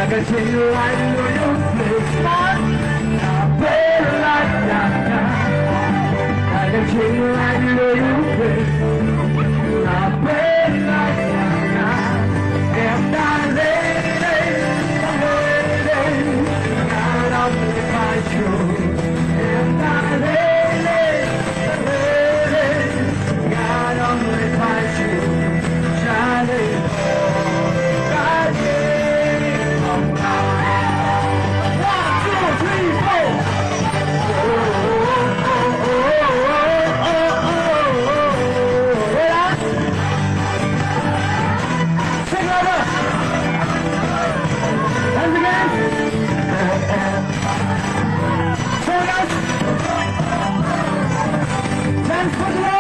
can see you right through your face. I feel like I can see you right through your face. I feel like if that lady, God only finds you. If that lady, God only finds you. Shining, shining on God. 1, 2, 3, 4. Sing over. Once again. Sing us. Dance for the Lord.